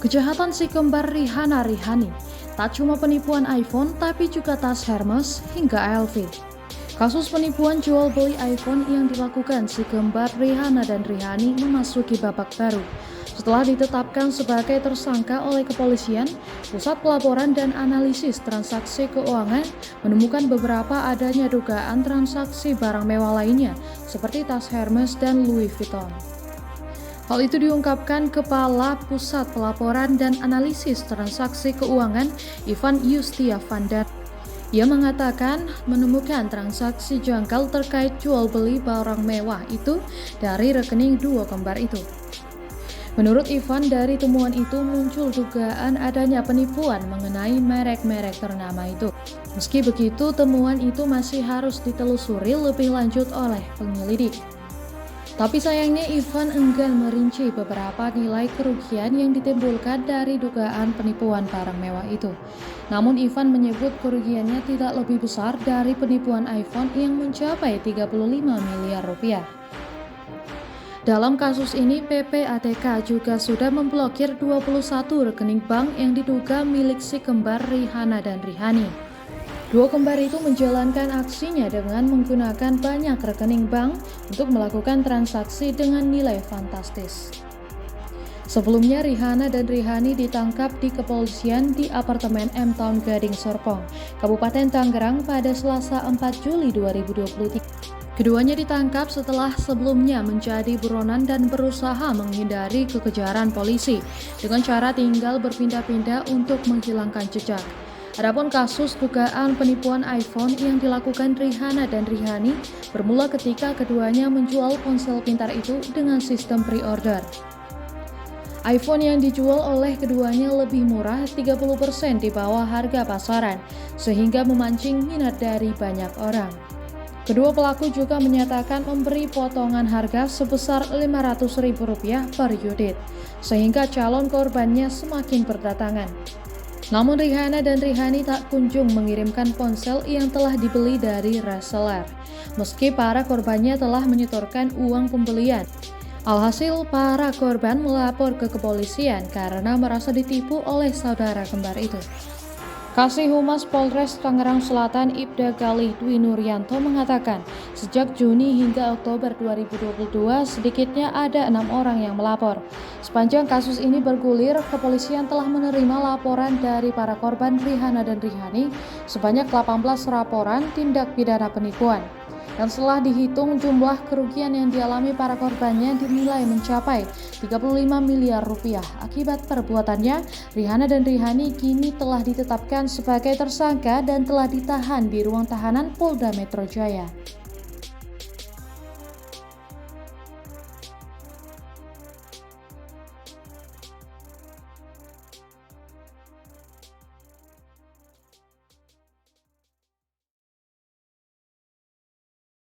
Kejahatan si kembar Rihanna tak cuma penipuan iPhone tapi juga tas Hermes hingga LV. Kasus penipuan jual beli iPhone yang dilakukan si kembar Rihanna dan Rihani memasuki babak baru. Setelah ditetapkan sebagai tersangka oleh kepolisian, Pusat Pelaporan dan Analisis Transaksi Keuangan menemukan beberapa adanya dugaan transaksi barang mewah lainnya seperti tas Hermes dan Louis Vuitton. Hal itu diungkapkan Kepala Pusat Pelaporan dan Analisis Transaksi Keuangan Ivan Yustiavanda. Ia mengatakan menemukan transaksi janggal terkait jual beli barang mewah itu dari rekening dua kembar itu. Menurut Ivan, dari temuan itu muncul dugaan adanya penipuan mengenai merek-merek ternama itu. Meski begitu, temuan itu masih harus ditelusuri lebih lanjut oleh penyelidik. Tapi sayangnya Ivan enggan merinci beberapa nilai kerugian yang ditimbulkan dari dugaan penipuan barang mewah itu. Namun Ivan menyebut kerugiannya tidak lebih besar dari penipuan iPhone yang mencapai 35 miliar rupiah. Dalam kasus ini, PPATK juga sudah memblokir 21 rekening bank yang diduga milik si kembar Rihanna dan Rihani. Dua kembar itu menjalankan aksinya dengan menggunakan banyak rekening bank untuk melakukan transaksi dengan nilai fantastis. Sebelumnya, Rihanna dan Rihani ditangkap di kepolisian di apartemen M Town Gading Serpong, Kabupaten Tangerang pada Selasa 4 Juli 2023. Keduanya ditangkap setelah sebelumnya menjadi buronan dan berusaha menghindari kekejaran polisi dengan cara tinggal berpindah-pindah untuk menghilangkan jejak. Adapun kasus dugaan penipuan iPhone yang dilakukan Rihanna dan Rihani bermula ketika keduanya menjual ponsel pintar itu dengan sistem pre-order. iPhone yang dijual oleh keduanya lebih murah 30% di bawah harga pasaran, sehingga memancing minat dari banyak orang. Kedua pelaku juga menyatakan memberi potongan harga sebesar Rp500.000 per unit, sehingga calon korbannya semakin berdatangan. Namun Rihanna dan Rihani tak kunjung mengirimkan ponsel yang telah dibeli dari reseller, meski para korbannya telah menyetorkan uang pembelian. Alhasil, para korban melapor ke kepolisian karena merasa ditipu oleh saudara kembar itu. Kasih Humas Polres Tangerang Selatan Ibda Gali Dwi Nuryanto mengatakan, sejak Juni hingga Oktober 2022 sedikitnya ada 6 orang yang melapor. Sepanjang kasus ini bergulir, kepolisian telah menerima laporan dari para korban Rihanna dan Rihani sebanyak 18 laporan tindak pidana penipuan. Dan setelah dihitung, jumlah kerugian yang dialami para korbannya dinilai mencapai 35 miliar rupiah. Akibat perbuatannya, Rihanna dan Rihani kini telah ditetapkan sebagai tersangka dan telah ditahan di ruang tahanan Polda Metro Jaya.